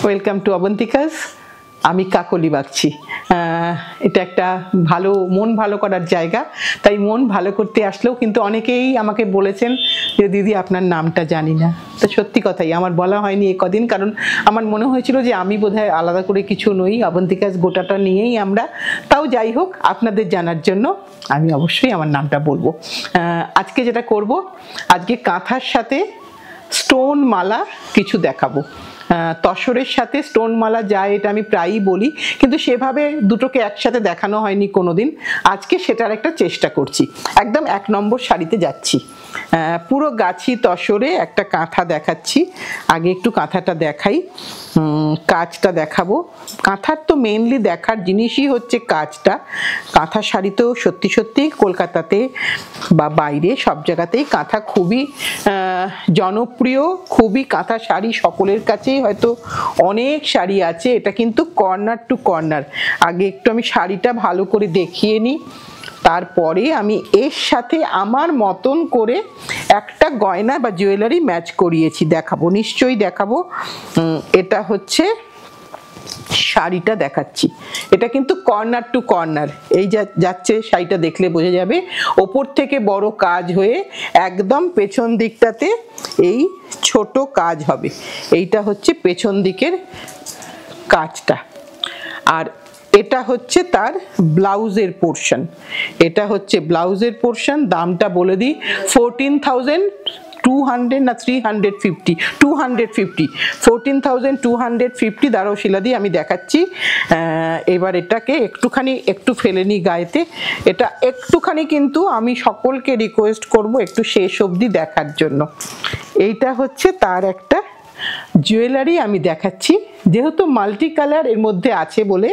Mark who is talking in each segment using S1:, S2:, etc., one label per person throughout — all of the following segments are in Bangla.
S1: Welcome to অবন্তিকাস। আমি কাকলি বাগচি। এটা একটা ভালো মন ভালো করার জায়গা, তাই মন ভালো করতে আসলেও কিন্তু অনেকেই আমাকে বলেছেন যে দিদি আপনার নামটা জানি না। তো সত্যি কথাই আমার বলা হয়নি এ কদিন, কারণ আমার মনে হয়েছিল যে আমি বোধহয় আলাদা করে কিছু নই, অবন্তিকাস গোটাটা নিয়েই আমরা। তাও যাই হোক, আপনাদের জানার জন্য আমি অবশ্যই আমার নামটা বলবো। আজকে যেটা করব, আজকে কাঁথার সাথে স্টোন মালা কিছু দেখাবো। তসরের সাথে স্টোন মালা যায় এটা আমি প্রায়ই বলি, কিন্তু সেভাবে দুটোকে একসাথে দেখানো হয়নি কোনোদিন। আজকে সেটার একটা চেষ্টা করছি। একদম 1 নম্বর শাড়িতে যাচ্ছি। পুরো গাছি তসরে একটা কাঁথা দেখাচ্ছি। আগে একটু কাঁথাটা দেখাই, কাজটা দেখাবো। কাঁথার তো মেনলি দেখার জিনিসই হচ্ছে কাজটা। কাঁথা শাড়ি তো সত্যি সত্যি কলকাতাতে বা বাইরে সব জায়গাতেই কাঁথা খুবই জনপ্রিয়, খুবই কাঁথা শাড়ি সকলের কাছেই হয়তো অনেক শাড়ি আছে। এটা কিন্তু কর্নার টু কর্নার। আগে একটু আমি শাড়িটা ভালো করে দেখিয়ে নিই, তারপরে আমি এর সাথে আমার মতন করে একটা গয়না বা জুয়েলারি ম্যাচ করিয়েছি, দেখাবো, নিশ্চয়ই দেখাবো। এটা হচ্ছে শাড়িটা দেখাচ্ছি। এটা কিন্তু কর্নার টু কর্নার, এই যাচ্ছে শাড়িটা দেখলে বোঝা যাবে। ওপর থেকে বড় কাজ হয়ে একদম পেছন দিকটাতে এই ছোট কাজ হবে। এইটা হচ্ছে পেছন দিকের কাজটা। আর এটা হচ্ছে তার ব্লাউজের পোর্শন। এটা হচ্ছে ব্লাউজের পোর্শন। দামটা বলে দিই, 14,200 না 350, 250, 14,250। দাঁড়াও শিলাদি, আমি দেখাচ্ছি। এবার এটাকে একটু ফেলে নিই গায়েতে। এটা একটুখানি কিন্তু আমি সকলকে রিকোয়েস্ট করব একটু শেষ অবধি দেখার জন্য। এইটা হচ্ছে তার একটা জুয়েলারি আমি দেখাচ্ছি। যেহেতু মাল্টি কালার এর মধ্যে আছে বলে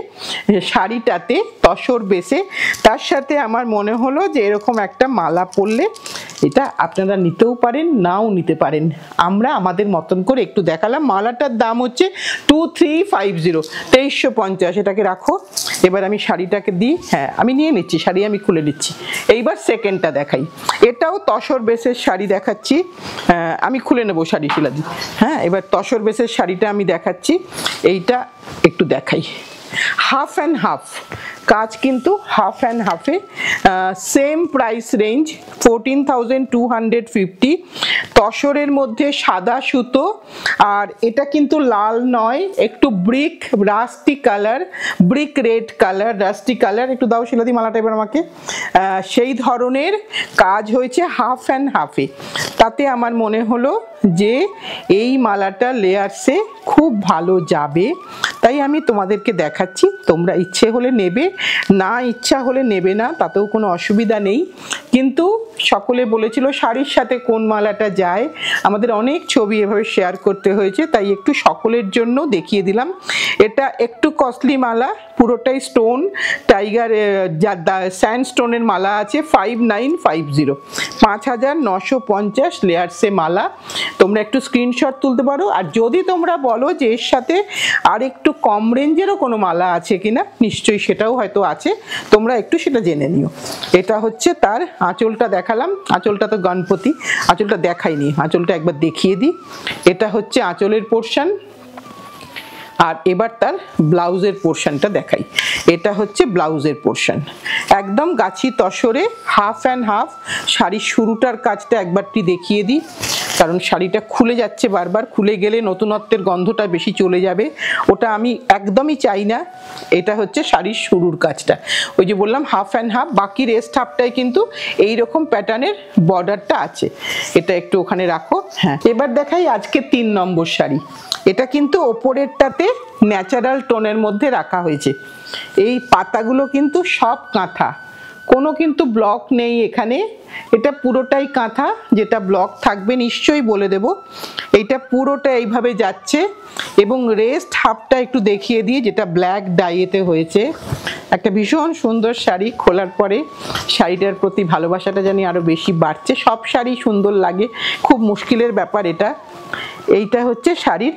S1: শাড়িটাতে তসর বেসে, তার সাথে আমার মনে হলো যে এরকম একটা মালা পরলে এটা আপনারা নিতেও পারেন, নাও নিতে পারেন। আমরা আমাদের মতন করে একটু দেখালাম। মালাটার দাম হচ্ছে 2350, 2350। এটাকে রাখো। এবার আমি শাড়িটাকে দিই। হ্যাঁ, আমি নিয়ে নিচ্ছি শাড়ি, আমি খুলে নিচ্ছি। এইবার সেকেন্ডটা দেখাই। এটাও তসর বেসের শাড়ি দেখাচ্ছি। আমি খুলে নেবো শাড়ি শিলাদি। হ্যাঁ, এবার তসর বেসের শাড়িটা আমি দেখাচ্ছি। এইটা একটু দেখাই। হাফ অ্যান্ড হাফ কাজ, কিন্তু হাফ অ্যান্ড হাফে সেম প্রাইস রেঞ্জ 14,250। তসরের মধ্যে সাদা সুতো, আর এটা কিন্তু লাল নয়, একটু brick rusty colour, brick red colour, rusty colour. একটু দাও শিলাদি মালাটা এবার আমাকে। সেই ধরনের কাজ হয়েছে হাফ অ্যান্ড হাফে। তাতে আমার মনে হলো যে এই মালাটা লেয়ার্সে খুব ভালো যাবে, তাই আমি তোমাদেরকে দেখাচ্ছি। তোমরা ইচ্ছে হলে নেবে, না ইচ্ছা হলে নেবে না, তাতেও কোনো অসুবিধা নেই। কিন্তু সকলে বলেছিল শাড়ির সাথে কোন মালাটা যায়, আমাদের অনেক ছবি এভাবে শেয়ার করতে হয়েছে, তাই একটু সকলের জন্য দেখিয়ে দিলাম। এটা একটু কস্টলি মালা, পুরোটাই স্টোন, টাইগার স্যান্ড স্টোনের মালা আছে। 5950, 5950 লেয়ার্সে মালা। তোমরা একটু স্ক্রিনশট তুলতে পারো। আর যদি তোমরা বলো যে এর সাথে আর একটু কম রেঞ্জেরও কোনো মালা আছে কিনা, নিশ্চয়ই সেটাও হয়তো আছে, তোমরা একটু সেটা জেনে নিও। এটা হচ্ছে তার আঁচলটা দেখালাম। আঁচলটা তো গণপতি, আঁচলটা দেখাইনি, আঁচলটা একবার দেখিয়ে দিই। এটা হচ্ছে আঁচলের পোর্শন। আর এবার তার ব্লাউজের পোর্শনটা দেখাই। এটা হচ্ছে ব্লাউজের পোর্শন, একদম গাছি তসরে হাফ অ্যান্ড হাফ। শাড়ির শুরুটার কাজটা একবারটি দেখিয়ে দিই, কারণ শাড়িটা খুলে যাচ্ছে বারবার। খুলে গেলে নতুনত্বের গন্ধটা বেশি চলে যাবে, ওটা আমি একদমই চাই না। এটা হচ্ছে শাড়ির শুরুর কাজটা, ওই যে বললাম হাফ অ্যান্ড হাফ। বাকি রেস্ট হাফটাই কিন্তু এইরকম প্যাটার্নের বর্ডারটা আছে। এটা একটু ওখানে রাখো। হ্যাঁ, এবার দেখাই আজকে 3 নম্বর শাড়ি। এটা কিন্তু ওপরেরটাতে ন্যাচারাল টোনের মধ্যে রাখা হয়েছে। এই পাতাগুলো কিন্তু সব কাঁথা, কোনো কিন্তু ব্লক নেই এখানে। এটা পুরোটাই কাঁথা, যেটা ব্লক থাকবে নিশ্চয়ই বলে দেব। এইটা পুরোটা এইভাবে যাচ্ছে, এবং রেস্ট হাফটা একটু দেখিয়ে দিই, যেটা ব্ল্যাক ডাইয়েতে হয়েছে। একটা ভীষণ সুন্দর শাড়ি। খোলার পরে শাড়িটার প্রতি ভালোবাসাটা জানি আরও বেশি বাড়ছে। সব শাড়ি সুন্দর লাগে, খুব মুশকিলের ব্যাপার এটা। এইটা হচ্ছে শাড়ির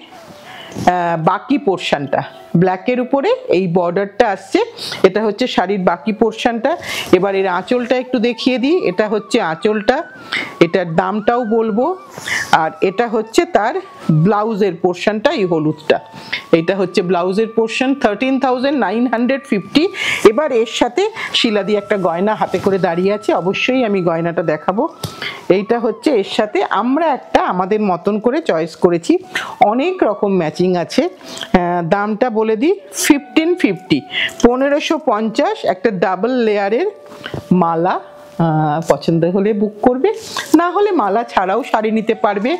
S1: বাকি পোর্শনটা। ব্ল্যাকের উপরে এই বর্ডারটা আসছে। এটা হচ্ছে শাড়ির বাকি পোর্শনটা। এবার এর আঁচলটা একটু দেখিয়ে দিই। এটা হচ্ছে আঁচলটা, এটার দামটাও বলবো। আর এটা হচ্ছে তার ব্লাউজের পোর্শনটা, এই হলুদটা, এটা হচ্ছে ব্লাউজের পোর্শন, 13,950। এবার এর সাথে শিলাদি একটা গয়না হাতে করে দাঁড়িয়ে আছে, অবশ্যই আমি গয়নাটা দেখাবো। এইটা হচ্ছে এর সাথে আমরা একটা আমাদের মতন করে চয়েস করেছি, অনেক রকম ম্যাচিং আছে। দামটা বলে দিই 1550, 1550। একটা ডাবল লেয়ারের মালা, পছন্দ হলে বুক করবে, না হলে মালা ছাড়াও শাড়ি নিতে পারবে।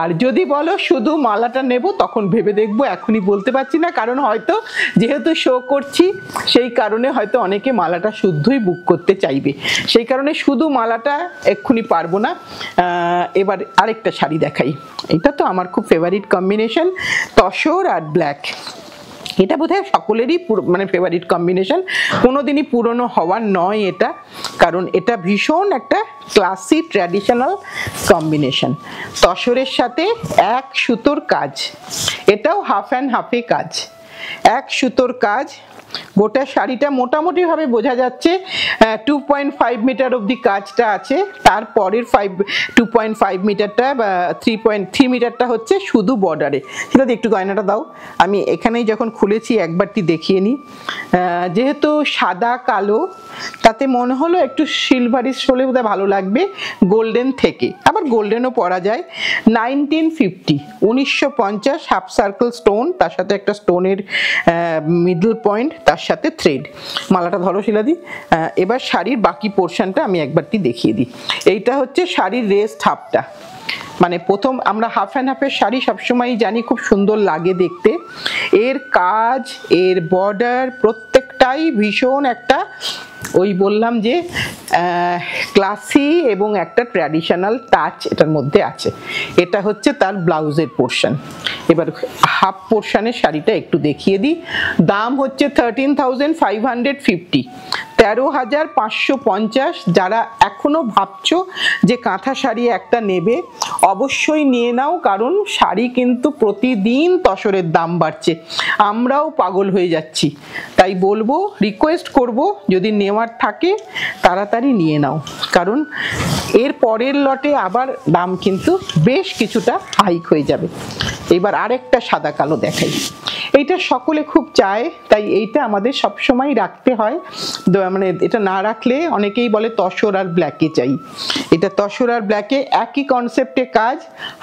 S1: আর যদি বলো শুধু মালাটা নেব, তখন ভেবে দেখবো, এখনই বলতে পারছি না, কারণ হয়তো যেহেতু শো করছি সেই কারণে হয়তো অনেকে মালাটা শুদ্ধই বুক করতে চাইবে, সেই কারণে শুধু মালাটা এক্ষুনি পারবো না। এবার আরেকটা শাড়ি দেখাই। এটা তো আমার খুব ফেভারিট কম্বিনেশন, তসর আর ব্ল্যাক। এটা বোধহয় সকলেরই মানে ফেভারিট কম্বিনেশন, কোনোদিনই পুরনো হওয়ার নয় এটা, কারণ এটা ভীষণ একটা ক্লাসি ট্র্যাডিশনাল কম্বিনেশন। তসরের সাথে এক সুতোর কাজ, এটাও হাফ অ্যান্ড হাফে কাজ, এক সুতোর কাজ। গোটা শাড়িটা মোটামুটি ভাবে বোঝা যাচ্ছে 2.5 মিটার অবধি কাজটা আছে, তারপরের 2.5 মিটারটা বা 3.3 মিটারটা হচ্ছে শুধু বর্ডারে। সেটা একটু গয়নাটা দাও, আমি এখানেই যখন খুলেছি একবারটি দেখিয়ে নিই। যেহেতু সাদা কালো, তাতে মনে হলো একটু সিলভারিশ হলে বোধহয় ভালো লাগবে, গোল্ডেন থেকে, আবার গোল্ডেনও পরা যায়। 1950, 1950, হাফ সার্কেল স্টোন, তার সাথে একটা স্টোনের মিডল পয়েন্ট, তার সাথে থ্রেড। মালাটা ধরো শিলাদি। এবার শাড়ির বাকি পোর্শনটা আমি একবারটি দেখিয়ে দিই। এইটা হচ্ছে শাড়ির রেস্ট হাফটা, মানে প্রথম আমরা হাফ অ্যান্ড হাফের শাড়ি সবসময় জানি খুব সুন্দর লাগে দেখতে, এর কাজ, এর বর্ডার প্রত্যেকটাই ভীষণ একটা, ওই বললাম যে ক্লাসি এবং একটা ট্র্যাডিশনাল টাচ এটার মধ্যে আছে। এটা হচ্ছে তার ব্লাউজের পোর্শন। এবার হাফ পোর্শনের শাড়িটা একটু দেখিয়ে দিই। দাম হচ্ছে 13,550, 13,550। যারা এখনো ভাবছো যে কাঁথা শাড়ি একটা নেবে, অবশ্যই নিয়ে নাও, কারণ শাড়ি কিন্তু প্রতিদিন তসরের দাম বাড়ছে, আমরাও পাগল হয়ে যাচ্ছি। তাই বলবো, রিকোয়েস্ট করব, যদি নেওয়ার থাকে তাড়াতাড়ি নিয়ে নাও, কারণ এর পরের লটে আবার দাম কিন্তু বেশ কিছুটা হাইক হয়ে যাবে। এবার আরেকটা সাদা কালো দেখাই। এইটা সকলে খুব চায়, তাই এইটা আমাদের সবসময় রাখতে হয়, মানে এটা না রাখলে অনেকেই বলে তসর আর ব্ল্যাকে চাই। এটা তসর আর ব্ল্যাকে একই কনসেপ্টে কাজ,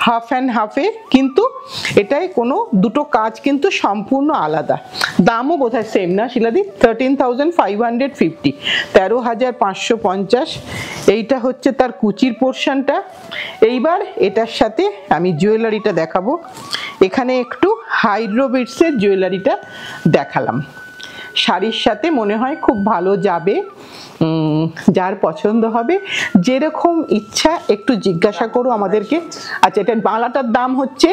S1: হাফ অ্যান্ড হাফে, কিন্তু এটাই কোনো দুটো কাজ কিন্তু সম্পূর্ণ আলাদা। দামও বোধহয় সেম না শিলাদি, 13,550, 13,550। এইটা হচ্ছে তার কুচির পোর্শনটা। এইবার এটার সাথে আমি জুয়েলারিটা দেখাবো। এখানে একটু হাইড্রোবিটসের জুয়েলারিটা দেখালাম, শাড়ির সাথে মনে হয় খুব ভালো যাবে। যার পছন্দ হবে, যেরকম ইচ্ছা একটু জিজ্ঞাসা করো আমাদেরকে। আচ্ছা, এটা মালাটার দাম হচ্ছে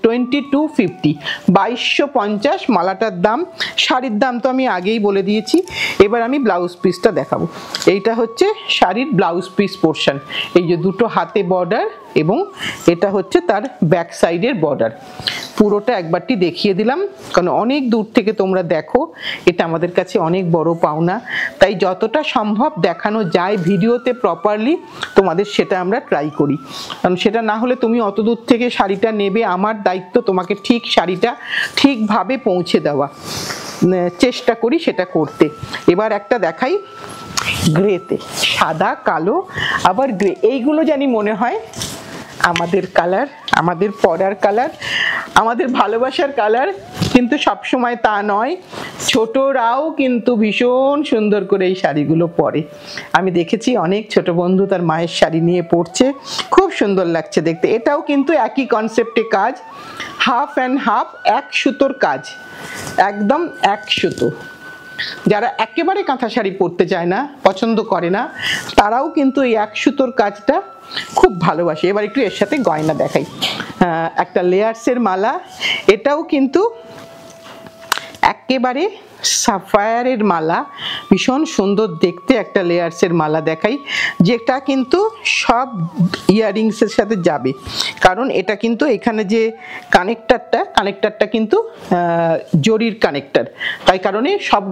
S1: 2250, 2250 মালাটার দাম। শাড়ির দাম তো আমি আগেই বলে দিয়েছি। এবার আমি ব্লাউজ পিসটা দেখাবো। এইটা হচ্ছে শাড়ির ব্লাউজ পিস পোর্শন, এই যে দুটো হাতে বর্ডার এবং এটা হচ্ছে তার ব্যাক সাইডের বর্ডার। পুরোটা একবারটি দেখিয়ে দিলাম, কারণ অনেক দূর থেকে তোমরা দেখো, এটা আমাদের কাছে অনেক বড় পাওনা, তাই যতটা সম্ভব দেখানো যায় ভিডিওতে প্রপারলি তোমাদের সেটা আমরা ট্রাই করি, কারণ সেটা না হলে তুমি অত দূর থেকে শাড়িটা নেবে, আমার দায়িত্ব তোমাকে ঠিক শাড়িটা ঠিকভাবে পৌঁছে দেওয়া, চেষ্টা করি সেটা করতে। এবার একটা দেখাই গ্রেতে, সাদা কালো আবার গ্রে, এইগুলো জানি মনে হয় আমাদের কালার, আমাদের পরার কালার, আমাদের ভালোবাসার কালার, কিন্তু সবসময় তা নয়। ছোটরাও কিন্তু ভীষণ সুন্দর করে এই শাড়িগুলো পরে। আমি দেখেছি অনেক ছোট বন্ধু তার মায়ের শাড়ি নিয়ে পরছে, খুব সুন্দর লাগছে দেখতে। এটাও কিন্তু একই কনসেপ্টে কাজ, হাফ অ্যান্ড হাফ, এক সুতোর কাজ, একদম এক সুতো। যারা একেবারে কাঁথা শাড়ি পরতে চায় না, পছন্দ করে না, তারাও কিন্তু এই এক সুতোর কাজটা খুব ভালোবাসে। এবার একটু এর সাথে গয়না দেখাই। একটা লেয়ার্সের মালা, এটাও কিন্তু একেবারে সাফায়ারের মালা, ভীষণ সুন্দর দেখতে একটা লেয়ার্সের মালা দেখাই, যেটা কিন্তু সব ইয়াররিংসের সাথে যাবে, কারণ এটা কিন্তু এখানে যে কানেক্টারটা কিন্তু জরির কানেক্টার, তাই কারণে সব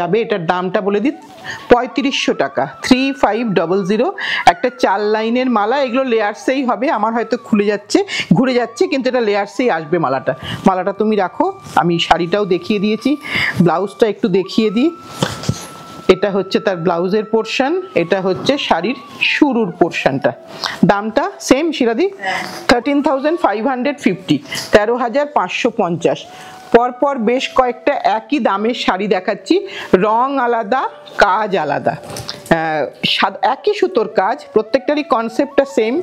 S1: যাবে। এটার দামটা বলে দিই 3500 টাকা, 3500। একটা 4 লাইনের মালা, এগুলো লেয়ার্সেই হবে, আমার হয়তো ঘুরে যাচ্ছে, কিন্তু এটা লেয়ার্সেই আসবে মালাটা তুমি রাখো। আমি শাড়িটাও দেখিয়ে দিয়েছি, ব্লাউজটা একটু দেখিয়ে দিই। এটা হচ্ছে তার ব্লাউজের পোর্শন, এটা হচ্ছে শাড়ির শুরুর পোর্শনটা। দামটা সেম শিলাদি, 13,550, 13,550। পরপর বেশ কয়েকটা একই দামের শাড়ি দেখাচ্ছি, রং আলাদা, কাজ আলাদা, একই সুতোর কাজ, প্রত্যেকটারই কনসেপ্টটা সেম,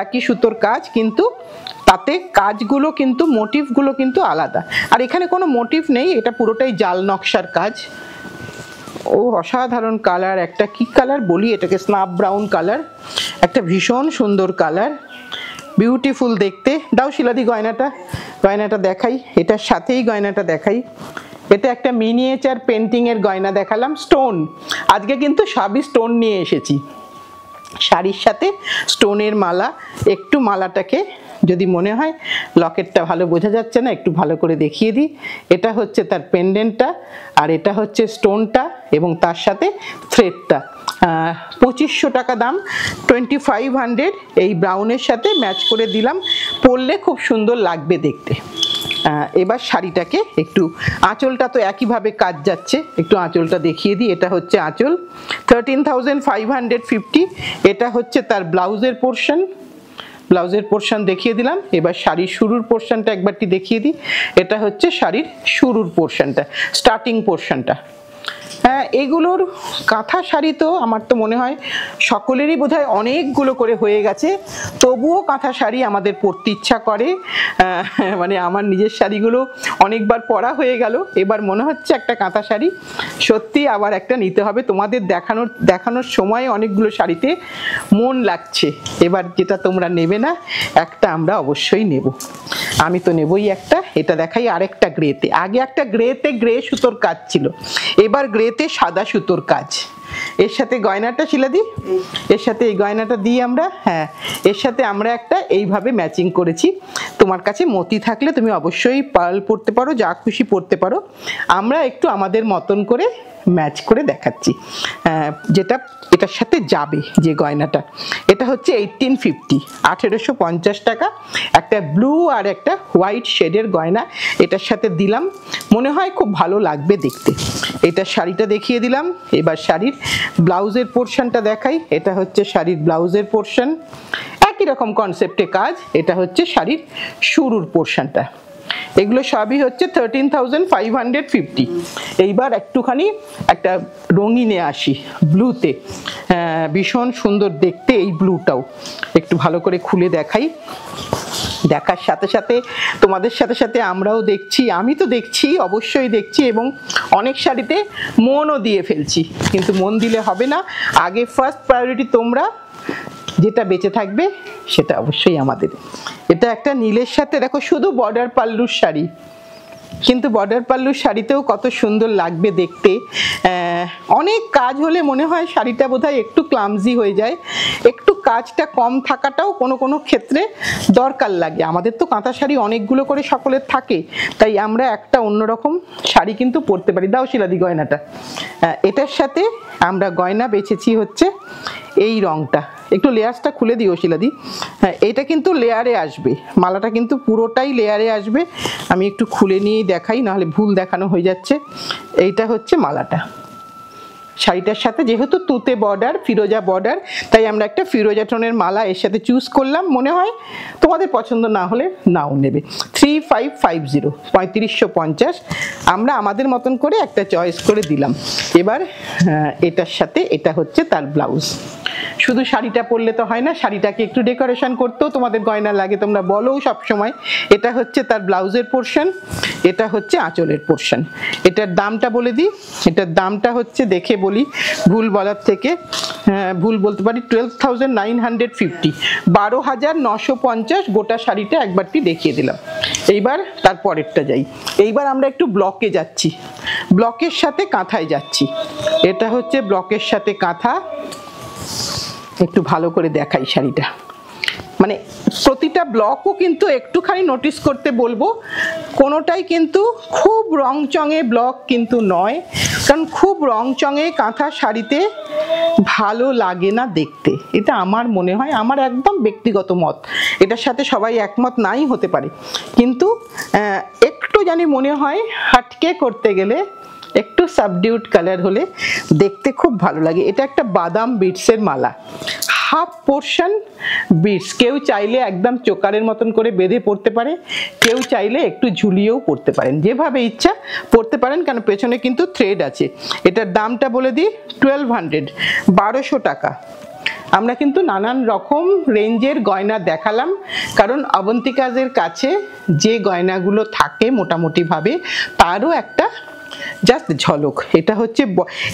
S1: একই সুতোর কাজ, কিন্তু তাতে কাজগুলো কিন্তু মোটিভগুলো কিন্তু আলাদা। আর এখানে কোনো মোটিভ নেই, এটা পুরোটাই জাল নকশার কাজ। ও অসাধারণ কালার, একটা কি কালার বলি এটাকে, স্নাপ ব্রাউন কালার, একটা ভীষণ সুন্দর কালার, বিউটিফুল দেখতে। দাও শিলাদি গয়নাটা দেখাই, এটার সাথেই গয়নাটা দেখাই। এটা একটা মিনিয়েচার পেন্টিং এর গয়না দেখালাম, স্টোন। আজকে কিন্তু সবই স্টোন নিয়ে এসেছি, শাড়ির সাথে স্টোনের মালা। একটু মালাটাকে যদি মনে হয় লকেটটা ভালো বোঝা যাচ্ছে না, একটু ভালো করে দেখিয়ে দিই। এটা হচ্ছে তার পেন্ডেন্টটা, আর এটা হচ্ছে স্টোনটা, এবং তার সাথে থ্রেডটা। 2500 টাকা দাম, 2500। এই ব্রাউনের সাথে ম্যাচ করে দিলাম, পরলে খুব সুন্দর লাগবে দেখতে। এবার শাড়িটাকে একটু, আঁচলটা তো একইভাবে কাজ যাচ্ছে, একটু আঁচলটা দেখিয়ে দিই। এটা হচ্ছে আঁচল, 13,550। এটা হচ্ছে তার ব্লাউজের পোর্শন দেখিয়ে দিলাম। এবার শাড়ির শুরুর পোর্শনটা একবারটি দেখিয়ে দিই। এটা হচ্ছে শাড়ির শুরুর পোর্শনটা, স্টার্টিং পোর্শনটা। হ্যাঁ, এগুলোর কাঁথা শাড়ি তো আমার তো মনে হয় সকলেরই বোধহয় অনেকগুলো করে হয়ে গেছে, তবুও কাঁথা শাড়ি আমাদের পরতে ইচ্ছা করে। মানে আমার নিজের শাড়িগুলো অনেকবার পরা হয়ে গেল, এবার মনে হচ্ছে একটা কাঁথা শাড়ি সত্যি আবার একটা নিতে হবে। তোমাদের দেখানোর সময় অনেকগুলো শাড়িতে মন লাগছে, এবার যেটা তোমরা নেবে না, একটা আমরা অবশ্যই নেব। আমি তো নেবই একটা। এটা দেখাই আরেকটা গ্রেতে, আগে একটা গ্রেতে গ্রে সুতোর কাজ ছিল, এবার গ্রেতে সাদা সুতোর কাজ। এর সাথে গয়নাটা শিলাদি, এর সাথে এই গয়নাটা দিই আমরা। হ্যাঁ, এর সাথে আমরা একটা এইভাবে ম্যাচিং করেছি। তোমার কাছে মতি থাকলে তুমি অবশ্যই পার্ল পরতে পারো, যা খুশি পরতে পারো। আমরা একটু আমাদের মতন করে ম্যাচ করে দেখাচ্ছি, যেটা এটার সাথে যাবে যে গয়নাটা। এটা হচ্ছে 1850, 1850 টাকা। একটা ব্লু আর একটা হোয়াইট শেডের গয়না এটার সাথে দিলাম, মনে হয় খুব ভালো লাগবে দেখতে। এটা শাড়িটা দেখিয়ে দিলাম, এবার শাড়ির ব্লাউজের পোর্শনটা দেখাই। এটা হচ্ছে শাড়ির ব্লাউজের পোর্শন, একই রকম কনসেপ্টে কাজ। এটা হচ্ছে শাড়ির শুরুর পোর্শনটা। এগুলো সবই হচ্ছে 13,550। এইবার একটুখানি একটা রঙিনে আসি, ব্লুতে। ভীষণ সুন্দর দেখতে এই ব্লুটাও, একটু ভালো করে খুলে দেখাই। দেখার সাথে সাথে তোমাদের সাথে সাথে আমরাও দেখছি, আমি তো দেখছি, অবশ্যই দেখছি, এবং অনেক শাড়িতে মনও দিয়ে ফেলছি, কিন্তু মন দিলে হবে না। আগে ফার্স্ট প্রায়োরিটি তোমরা, যেটা বেঁচে থাকবে সেটা অবশ্যই আমাদের। এটা একটা নীলের সাথে দেখো শুধু বর্ডার পাল্লুর শাড়ি, কিন্তু বর্ডার পাল্লুর শাড়িতেও কত সুন্দর লাগবে দেখতে। অনেক কাজ হলে মনে হয় শাড়িটা বোধহয় একটু ক্লামজি হয়ে যায়, একটু কাজটা কম থাকাটাও কোনো কোনো ক্ষেত্রে দরকার লাগে। আমাদের তো কাঁথা শাড়ি অনেকগুলো করে সকলের থাকে, তাই আমরা একটা অন্যরকম শাড়ি কিন্তু পরতে পারি। দাও শিলাদি গয়নাটা। এটার সাথে আমরা গয়না বেছেছি হচ্ছে এই রংটা, একটু লেয়ারসটা খুলে দিও শিলাদি। হ্যাঁ, এটা কিন্তু লেয়ারে আসবে, মালাটা কিন্তু পুরোটাই লেয়ারে আসবে। আমি একটু খুলে নিয়েই দেখাই, নাহলে ভুল দেখানো হয়ে যাচ্ছে। এইটা হচ্ছে মালাটা শাড়িটার সাথে, যেহেতু তুতে বর্ডার, ফিরোজা বর্ডার, তাই আমরা একটা ফিরোজা টোনের মালা এর সাথে চুজ করলাম। মনে হয় তোমাদের পছন্দ না হলে নাও নেবে। 3550, 3550 আমরা আমাদের মতন করে একটা চয়েস করে দিলাম। এবার এটার সাথে এটা হচ্ছে তার ব্লাউজ। শুধু শাড়িটা পরলে তো হয় না, শাড়িটাকে একটু ডেকোরেশন করতেও তোমাদের গয়না লাগে, তোমরা বলো সব সময়। এটা হচ্ছে তার ব্লাউজের পোর্শন, এটা হচ্ছে আঁচলের পোর্শন। এটার দামটা বলে দিই, এটার দামটা হচ্ছে, দেখে বলি ভুল বলার থেকে, ভুল বলতে পারি, 12,950, 12,950 গোটা শাড়িটা একবারটি দেখিয়ে দিলাম। এইবার তার পরেরটা যাই। এইবার আমরা একটু ব্লকে যাচ্ছি। ব্লকের সাথে কাঁথায় যাচ্ছি। এটা হচ্ছে ব্লকের সাথে কাঁথা। একটু ভালো করে দেখাই শাড়িটা, মানে প্রতিটা ব্লকও কিন্তু একটুখানি নোটিস করতে বলবো, কোনোটাই কিন্তু খুব রংচঙে ব্লক কিন্তু নয়, কারণ খুব রংচঙে কাঁথা শাড়িতে ভালো লাগে না দেখতে। এটা আমার মনে হয়, আমার একদম ব্যক্তিগত মত, এটার সাথে সবাই একমত নাই হতে পারে, কিন্তু একটু জানি মনে হয় হাটকে করতে গেলে একটু সাবডিউড কালার হলে দেখতে খুব ভালো লাগে। এটা একটা বাদাম বিটসের মালা, হাফ পোর্শন বিটস। কেউ চাইলে একদম চোকারের মতন করে বেঁধে পড়তে পারে, কেউ চাইলে একটু ঝুলিয়েও পড়তে পারেন, যেভাবে ইচ্ছা পড়তে পারেন, কারণ পেছনে কিন্তু থ্রেড আছে। এটার দামটা বলে দিই 1200, 1200 টাকা। আমরা কিন্তু নানান রকম রেঞ্জের গয়না দেখালাম, কারণ অবন্তিকাজের কাছে যে গয়নাগুলো থাকে মোটামুটিভাবে তারও একটা জাস্ট ঝলক। এটা হচ্ছে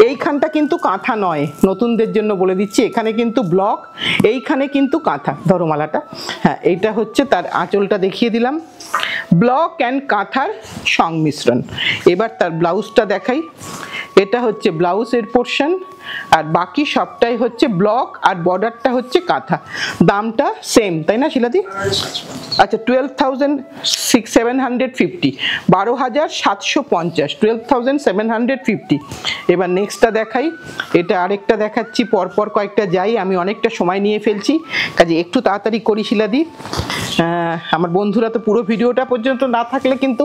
S1: এইখানটা কিন্তু কাঁথা নয়, নতুনদের জন্য বলে দিচ্ছি, এখানে কিন্তু ব্লক, এইখানে কিন্তু কাঁথা। ধরো মালাটা, হ্যাঁ এইটা হচ্ছে তার আঁচলটা দেখিয়ে দিলাম, ব্লক অ্যান্ড কাঁথার সংমিশ্রণ। এবার তার ব্লাউজটা দেখাই। এটা হচ্ছে ব্লাউজের পোর্শন, আর বাকি সবটাই হচ্ছে ব্লক, আর বর্ডারটা হচ্ছে কাঁথা। দামটা সেম তাই না শিলাদি? আচ্ছা 12,750, 12,750, 12,750। এবার নেক্সটটা দেখাই। এটা আরেকটা দেখাচ্ছি, পরপর কয়েকটা যাই, আমি অনেকটা সময় নিয়ে ফেলছি, কাজে একটু তাড়াতাড়ি করি শিলাদি। আমার বন্ধুরা তো পুরো ভিডিওটা পর্যন্ত না থাকলে কিন্তু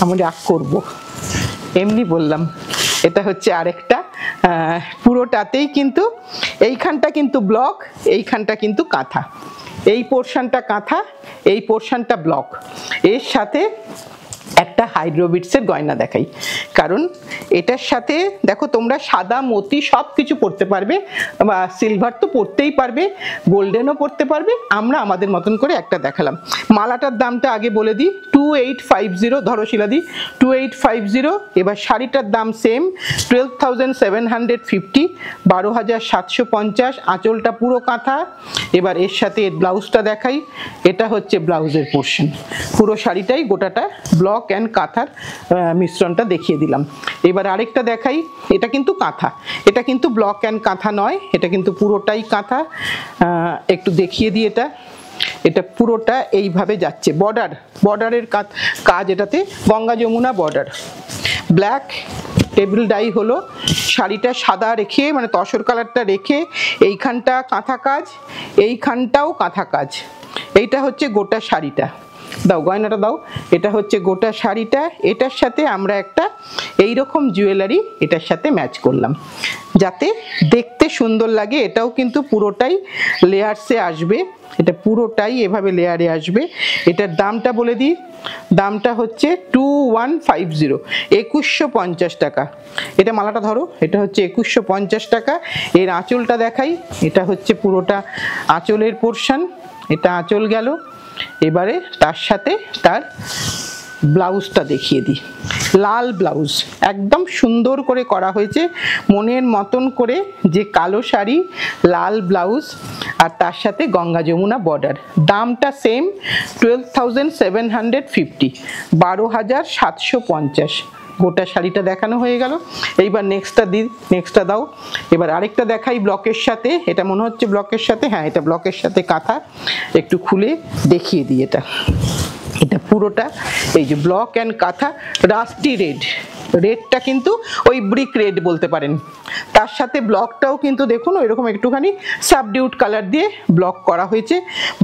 S1: আমি রাগ করবো, এমনি বললাম। এটা হচ্ছে আরেকটা, পুরোটাতেই কিন্তু এইখানটা কিন্তু ব্লক, এইখানটা কিন্তু কাঁথা, এই পোর্শনটা কাঁথা, এই পোর্শনটা ব্লক। এর সাথে একটা হাইড্রোবিটসের গয়না দেখাই, কারণ এটার সাথে দেখো তোমরা সাদা মতি সব কিছু পরতে পারবে, বা সিলভার তো পরতেই পারবে, গোল্ডেনও পরতে পারবে, আমরা আমাদের মতন করে একটা দেখালাম। মালাটার দামটা আগে বলে দিই, 2850, ধরো শিলাদি 2850। এবার শাড়িটার দাম সেম 12,750, 12,750, আঁচলটা পুরো কাঁথা। এবার এর সাথে ব্লাউজটা দেখাই। এটা হচ্ছে ব্লাউজের পোর্শন, পুরো শাড়িটাই গোটাটা ব্লক অ্যান্ড কাঁথার মিশ্রণটা দেখিয়ে দিলাম। এবার আরেকটা দেখাই। এটা কিন্তু কাঁথা, এটা কিন্তু ব্লক অ্যান্ড কাঁথা নয়, এটা কিন্তু পুরোটাই কাঁথা। একটু দেখিয়ে দিই। এটা পুরোটা এইভাবে যাচ্ছে, বর্ডারের কাজ, এটাতে Ganga Yamuna border, black table dye হলো, শাড়িটা সাদা রেখে মানে তসর কালারটা রেখে এইখানটা কাঁথা কাজ, এইখানটাও কাঁথা কাজ। এইটা হচ্ছে গোটা শাড়িটা। দাও গয়নাটা দাও। এটা হচ্ছে গোটা শাড়িটা, এটার সাথে আমরা একটা এইরকম জুয়েলারি এটার সাথে ম্যাচ করলাম যাতে দেখতে সুন্দর লাগে। এটাও কিন্তু পুরোটাই লেয়ারসে আসবে, এটা পুরোটাই এভাবে লেয়ারে আসবে। এটার দামটা বলে দিই, দামটা হচ্ছে 2150, 2150 টাকা। এটা মালাটা ধরো, এটা হচ্ছে 2150 টাকা। এর আঁচলটা দেখাই। এটা হচ্ছে পুরোটা আঁচলের পোর্শন, এটা আঁচল গেল। এবারে তার সাথে তার ব্লাউজটা দেখিয়ে দিই। লাল ব্লাউজ, একদম সুন্দর করে করা হয়েছে, মনের মতন করে, যে কালো শাড়ি লাল ব্লাউজ, আর তার সাথে গঙ্গা যমুনা বর্ডার। দামটা সেম 12,750, 12,750। গোটা শাড়িটা দেখানো হয়ে গেল। এইবার নেক্সটটা দাও। এবার আরেকটা দেখাই ব্লকের সাথে। এটা মনে হচ্ছে ব্লকের সাথে, হ্যাঁ এটা ব্লকের সাথে কাঁথা। একটু খুলে দেখিয়ে দিই। এটা পুরোটা এই যে ব্লক অ্যান্ড কাঁথা, রাস্টি রেডটা কিন্তু ওই ব্রিক রেড বলতে পারেন। তার সাথে ব্লকটাও কিন্তু দেখুন ওইরকম একটুখানি সাবডিউড কালার দিয়ে ব্লক করা হয়েছে।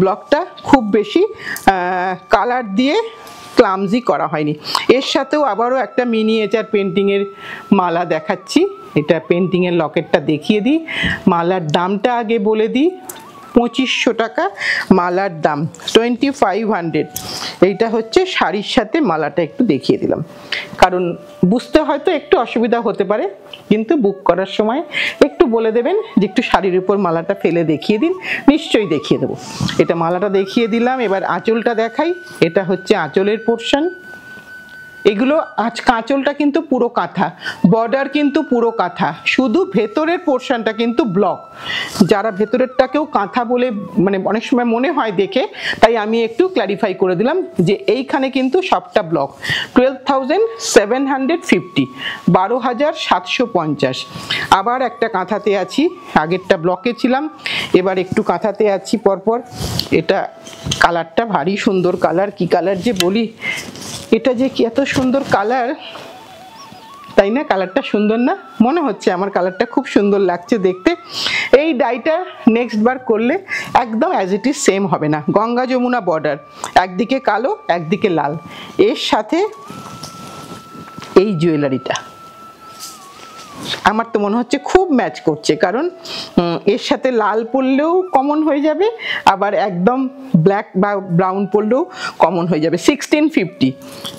S1: ব্লকটা খুব বেশি কালার দিয়ে ক্লামজি করা হয়নি। এর সাথেও আবারও একটা মিনিয়েচার পেন্টিংয়ের মালা দেখাচ্ছি। এটা পেন্টিংয়ের লকেটটা দেখিয়ে দিই। মালার দামটা আগে বলে দিই, 2500 টাকা মালার দাম, 2500। এইটা হচ্ছে শাড়ির সাথে মালাটা একটু দেখিয়ে দিলাম, কারণ বুঝতে হয়তো একটু অসুবিধা হতে পারে, কিন্তু বুক করার সময় একটু বলে দেবেন যে একটু শাড়ির উপর মালাটা ফেলে দেখিয়ে দিন, নিশ্চয়ই দেখিয়ে দেবো। এটা মালাটা দেখিয়ে দিলাম। এবার আঁচলটা দেখাই। এটা হচ্ছে আঁচলের পোর্শন, এগুলো আজ কাঁচলটা কিন্তু পুরো কাঁথা, বর্ডার কিন্তু পুরো কাঁথা, শুধু ভেতরের পোর্শনটা কিন্তু ব্লক। যারা ভেতরেরটাকেও কাঁথা বলে মানে অনেক সময় মনে হয় দেখে, তাই আমি একটু ক্ল্যারিফাই করে দিলাম যে এইখানে কিন্তু সবটা ব্লক। 12,750, 12,750। আবার একটা কাঁথাতে আছি, আগেরটা ব্লকে ছিলাম, এবার একটু কাঁথাতে আছি পরপর। এটা কালারটা ভারী সুন্দর কালার, কি কালার যে বলি, এটা যে কি এত সুন্দর কালার, তাই না? কালারটা সুন্দর না? মনে হচ্ছে আমার কালারটা খুব সুন্দর লাগছে দেখতে। এই ডাইটা নেক্সট বার করলে একদম অ্যাজ ইট ইজ সেম হবে না। গঙ্গা যমুনা বর্ডার, একদিকে কালো একদিকে লাল, এর সাথে এই জুয়েলারিটা আমার তো মনে হচ্ছে খুব ম্যাচ করছে, কারণ এর সাথে লাল পরলেও কমন হয়ে যাবে, আবার একদম ব্ল্যাক বা ব্রাউন পরলেও কমন হয়ে যাবে। 1650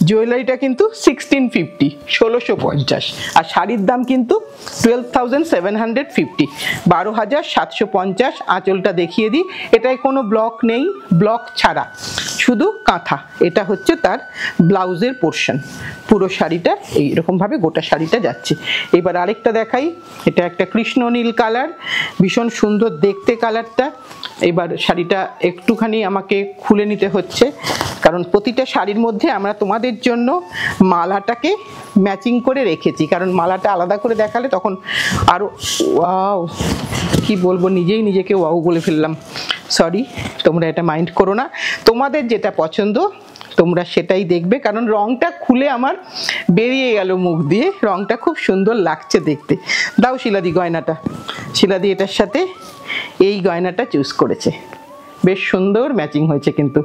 S1: জুয়েলারিটা কিন্তু 1650, 1650। আর শাড়ির দাম কিন্তু 12,750, 12,750। আঁচলটা দেখিয়ে দিই, এটায় কোনো ব্লক নেই, ব্লক ছাড়া শুধু কাঁথা। এটা হচ্ছে তার ব্লাউজের পোর্শন, পুরো শাড়িটা এইরকমভাবে গোটা শাড়িটা যাচ্ছে। এবার আরেকটা দেখাই, এটা একটা কৃষ্ণ নীল কালার, ভীষণ সুন্দর দেখতে কালারটা। এবার শাড়িটা একটুখানি আমাকে খুলে নিতে হচ্ছে, কারণ প্রতিটা শাড়ির মধ্যে আমরা তোমাদের জন্য মালাটাকে ম্যাচিং করে রেখেছি, কারণ মালাটা আলাদা করে দেখালে তখন আরও ওয়াও, কি বলবো, নিজেই নিজেকে ওয়াও বলে ফেললাম, সরি, তোমরা এটা মাইন্ড করো না। তোমাদের যেটা পছন্দ তোমরা সেটাই দেখবে, কারণ রংটা খুলে আমার বেরিয়ে গেল মুখ দিয়ে, রংটা খুব সুন্দর লাগছে দেখতে। দাও শিলাদি গয়নাটা, শিলাদি এটার সাথে এই গয়নাটা চুজ করেছে, বেশ সুন্দর ম্যাচিং হয়েছে কিন্তু।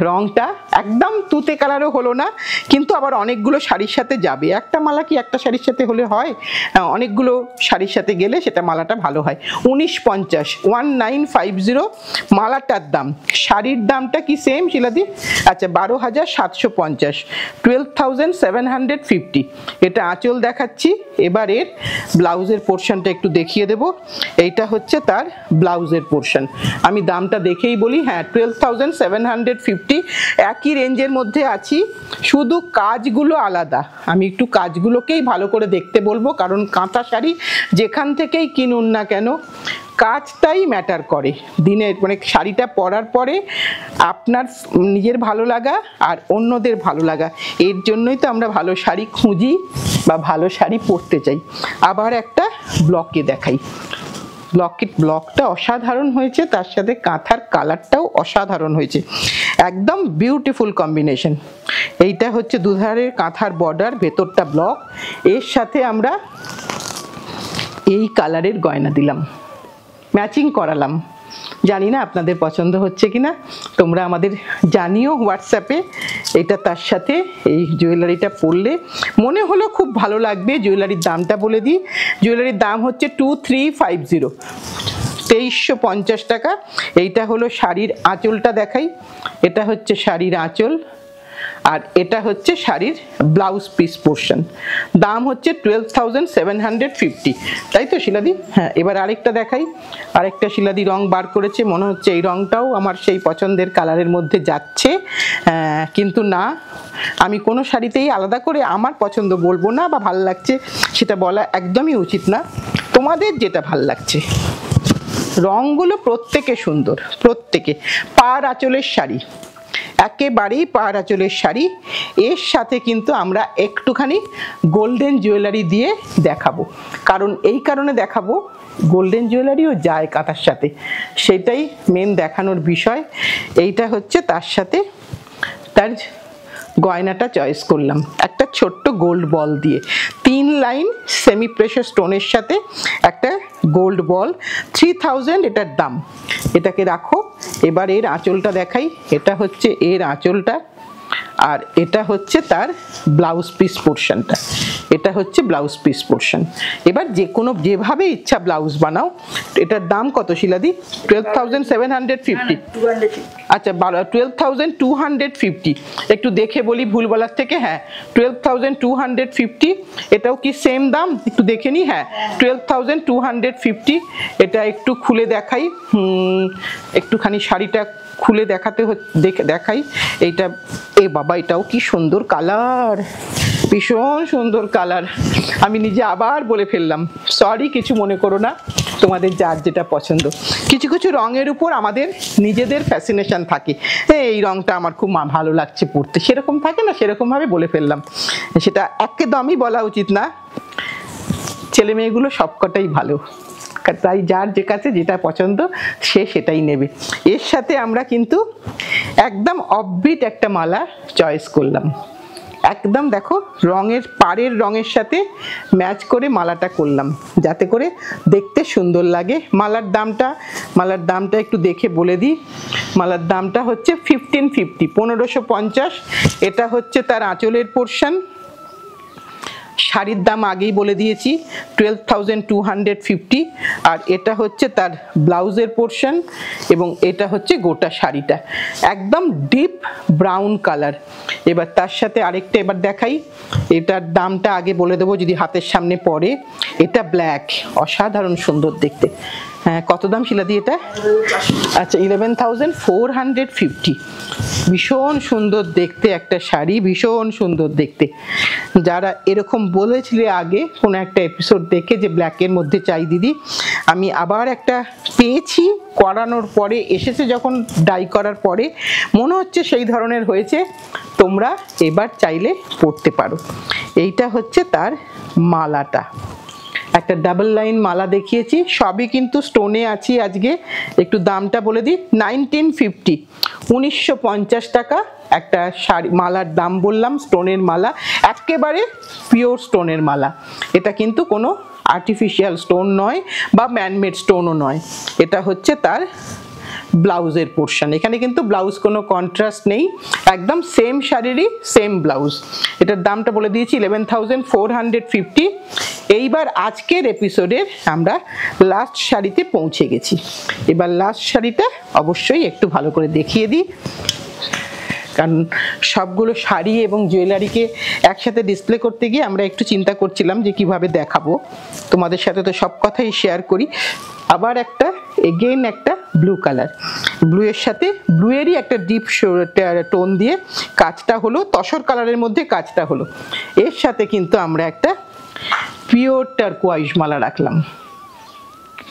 S1: রংটা একদম তুতে কালারও হলো না, কিন্তু আবার অনেকগুলো শাড়ির সাথে যাবে। একটা মালা কি একটা শাড়ির সাথে হলে হয়? অনেকগুলো শাড়ির সাথে গেলে সেটা মালাটা ভালো হয়। 1950, 1950 মালাটার দাম। শাড়ির দামটা কি সেম শিলাদি? আচ্ছা, 12,750, 12,750। এটা আঁচল দেখাচ্ছি, এবার এর ব্লাউজের পোর্শনটা একটু দেখিয়ে দেব। এইটা হচ্ছে তার ব্লাউজের পোর্শন। আমি দামটা দেখেই বলি, হ্যাঁ 12,750, একই রেঞ্জের মধ্যে আছি, শুধু কাজগুলো আলাদা। আমি একটু কাজগুলোকেই ভালো করে দেখতে বলবো, কারণ কাঁথা শাড়ি যেখান থেকেই কিনুন না কেন কাজটাই ম্যাটার করে। দিনের মানে শাড়িটা পরার পরে আপনার নিজের ভালো লাগা আর অন্যদের ভালো লাগা, এর জন্যই তো আমরা ভালো শাড়ি খুঁজি বা ভালো শাড়ি পরতে চাই। আবার একটা ব্লকে দেখাই, ব্লকটা অসাধারণ হয়েছে, তার সাথে কাঁথার কালারটাও অসাধারণ হয়েছে, একদম বিউটিফুল কম্বিনেশন। এইটা হচ্ছে দুধারের কাঁথার বর্ডার, ভেতরটা ব্লক, এর সাথে আমরা এই কালারের গয়না দিলাম, ম্যাচিং করালাম। জানি না আপনাদের পছন্দ হচ্ছে কিনা, তোমরা আমাদের জানিও হোয়াটসঅ্যাপে। এটা তার সাথে এই জুয়েলারিটা পরলে মনে হলো খুব ভালো লাগবে। জুয়েলারির দামটা বলে দিই, জুয়েলারির দাম হচ্ছে 2350, 2350 টাকা। এইটা হলো শাড়ির আঁচলটা দেখাই, এটা হচ্ছে শাড়ির আঁচল, আর এটা হচ্ছে শাড়ির ব্লাউজ পিস পোর্শন। দাম হচ্ছে 12,750, তাই তো শিলাদি? হ্যাঁ, এবার আরেকটা দেখাই, আরেকটা শিলাদি রং বার করেছে, মনে হচ্ছে এই রংটাও আমার সেই পছন্দের কালারের মধ্যে যাচ্ছে, কিন্তু না, আমি কোনো শাড়িতেই আলাদা করে আমার পছন্দ বলবো না বা ভালো লাগছে সেটা বলা একদমই উচিত না। তোমাদের যেটা ভাল লাগছে, রংগুলো প্রত্যেকে সুন্দর, প্রত্যেকে। পাড় আঁচলের শাড়ি, একেবারেই পাড় আঁচলের শাড়ি, এর সাথে কিন্তু আমরা একটুখানি গোল্ডেন জুয়েলারি দিয়ে দেখাবো, কারণ এই কারণে দেখাবো, গোল্ডেন জুয়েলারিও যায় কাঁথার সাথে, সেটাই মেন দেখানোর বিষয়। এইটা হচ্ছে তার সাথে তার গয়নাটা চয়েস করলাম একটা ছোট্ট গোল্ড বল দিয়ে, 3 লাইন সেমি প্রেশার স্টোনের সাথে একটা গোল্ড বল, 3000 এটার দাম। এটাকে রাখো। এবার এর আঁচলটা দেখাই, এটা হচ্ছে এর আঁচলটা, আর এটা হচ্ছে তার ব্লাউজ পিস পোর্শনটা, এটা হচ্ছে ব্লাউজ পিস পোর্শন। এবার যে কোনো যেভাবে ইচ্ছা ব্লাউজ বানাও। এটার দাম কত শিলাদি? 12,750। আচ্ছা, 12,250। একটু দেখে বলি ভুল বলার থেকে, হ্যাঁ 12,250। এটাও কি সেম দাম? একটু দেখে নি, হ্যাঁ 12,250। এটা একটু খুলে দেখাই, একটুখানি শাড়িটা খুলে দেখাই। এইটা এ বাবা, এটাও কি সুন্দর কালার, ভীষণ সুন্দর কালার। আমি নিজে আবার বলে ফেললাম, সরি, কিছু মনে করো না, তোমাদের যার যেটা পছন্দ। কিছু কিছু রঙের উপর আমাদের নিজেদের ফ্যাসিনেশন থাকে, এই রঙটা আমার খুব ভালো লাগছে পরতে, সেরকম থাকে না, সেরকমভাবে বলে ফেললাম। সেটা একদমই বলা উচিত না, ছেলে মেয়েগুলো সবকটাই ভালো, তাই যার যে কাছে যেটা পছন্দ সে সেটাই নেবে। এর সাথে আমরা কিন্তু একদম অফবিট একটা মালা চয়েস করলাম, একদম দেখো রঙের পাড়ের রঙের সাথে ম্যাচ করে মালাটা করলাম, যাতে করে দেখতে সুন্দর লাগে। মালার দামটা একটু দেখে বলে দিই। মালার দামটা হচ্ছে 1550, 1550। এটা হচ্ছে তার আঁচলের পোর্শন। শাড়ির দাম আগেই বলে দিয়েছি, 12,250। আর এটা হচ্ছে তার ব্লাউজের পোর্শন, এবং এটা হচ্ছে গোটা শাড়িটা, একদম ডিপ ব্রাউন কালার। এবার তার সাথে আরেকটা এবার দেখাই, এটার দামটা আগে বলে দেবো যদি হাতের সামনে পড়ে। এটা ব্ল্যাক, অসাধারণ সুন্দর দেখতে। হ্যাঁ, কত দাম শিলাদি এটা? আচ্ছা, 11,450। ভীষণ সুন্দর দেখতে একটা শাড়ি, ভীষণ সুন্দর দেখতে। যারা এরকম বলেছিলে আগে কোনো একটা এপিসোড দেখে যে ব্ল্যাকের মধ্যে চাই দিদি, আমি আবার একটা পেয়েছি, করানোর পরে এসেছে, যখন ডাই করার পরে মনে হচ্ছে সেই ধরনের হয়েছে। তোমরা এবার চাইলে পরতে পারো। এইটা হচ্ছে তার মালাটা, একটা ডাবল লাইন মালা দেখিয়েছি, সবই কিন্তু স্টোনে আছি আজকে। একটু দামটা বলে দিই, 1950, 1950 টাকা একটা শাড়ি মালার দাম বললাম। স্টোনের মালা, একেবারে পিওর স্টোনের মালা। এটা কিন্তু কোনো আর্টিফিশিয়াল স্টোন নয় বা ম্যানমেড স্টোনও নয়। এটা হচ্ছে তার ব্লাউজের পোর্শন। এখানে কিন্তু ব্লাউজ কোনো কন্ট্রাস্ট নেই, একদম সেম শাড়িরই সেম ব্লাউজ। এটার দামটা বলে দিয়েছি 11,450। এইবার আজকের এপিসোডের আমরা লাস্ট শাড়িতে পৌঁছে গেছি। এবার লাস্ট শাড়িটা অবশ্যই একটু ভালো করে দেখিয়ে দিই, কারণ সবগুলো শাড়ি এবং জুয়েলারিকে একসাথে ডিসপ্লে করতে গিয়ে আমরা একটু চিন্তা করছিলাম যে কিভাবে দেখাবো। তোমাদের সাথে তো সব কথাই শেয়ার করি। আবার একটা এগেইন একটা ব্লু কালার, ব্লু এর সাথে ব্লুয়েরই একটা ডিপ টোন দিয়ে কাজটা হলো, তসর কালারের মধ্যে কাজটা হলো। এর সাথে কিন্তু আমরা একটা পিওর টারকোয়াইজ মালা রাখলাম।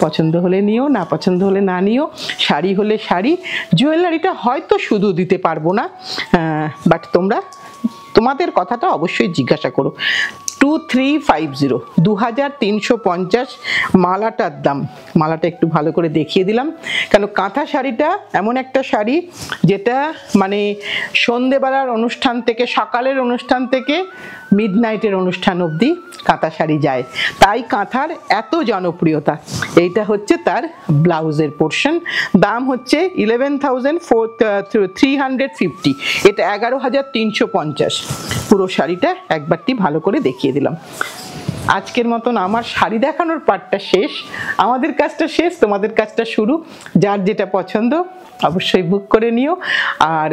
S1: পছন্দ হলে নিও, না পছন্দ হলে না নিও। শাড়ি হলে শাড়ি, জুয়েলারিটা হয়তো শুধু দিতে পারবো না, বাট তোমাদের কথাটা অবশ্যই জিজ্ঞাসা করো। 2350, 2350 মালাটার দাম। মালাটা একটু ভালো করে দেখিয়ে দিলাম, কেন কাঁথা শাড়িটা এমন একটা শাড়ি যেটা মানে সন্ধেবেলার অনুষ্ঠান থেকে, সকালের অনুষ্ঠান থেকে মিডনাইটের অনুষ্ঠান অবধি কাঁথা শাড়ি যায়, তাই কাঁথার এত জনপ্রিয়তা। এইটা হচ্ছে তার ব্লাউজের পোর্শন। দাম হচ্ছে 11,350। এটা 11,350। পুরো শাড়িটা একবারটি ভালো করে দেখিয়ে দিলাম। আজকের মতন আমার শাড়ি দেখানোর পার্টটা শেষ, আমাদের কাজটা শেষ, তোমাদের কাজটা শুরু। যার যেটা পছন্দ অবশ্যই বুক করে নিও, আর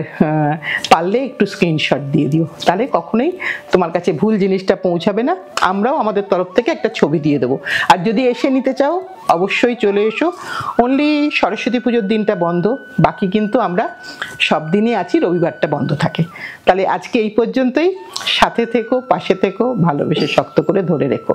S1: পারলে একটু স্ক্রিনশট দিয়ে দিও, তাহলে কখনোই তোমার কাছে ভুল জিনিসটা পৌঁছাবে না। আমরাও আমাদের তরফ থেকে একটা ছবি দিয়ে দেবো। আর যদি এসে নিতে চাও অবশ্যই চলে এসো। অনলি সরস্বতী পুজোর দিনটা বন্ধ, বাকি কিন্তু আমরা সব দিনই আছি, রবিবারটা বন্ধ থাকে। তাহলে আজকে এই পর্যন্তই। সাথে থেকো, পাশে থেকো, ভালোবেসে শক্ত করে ধরে রেখো।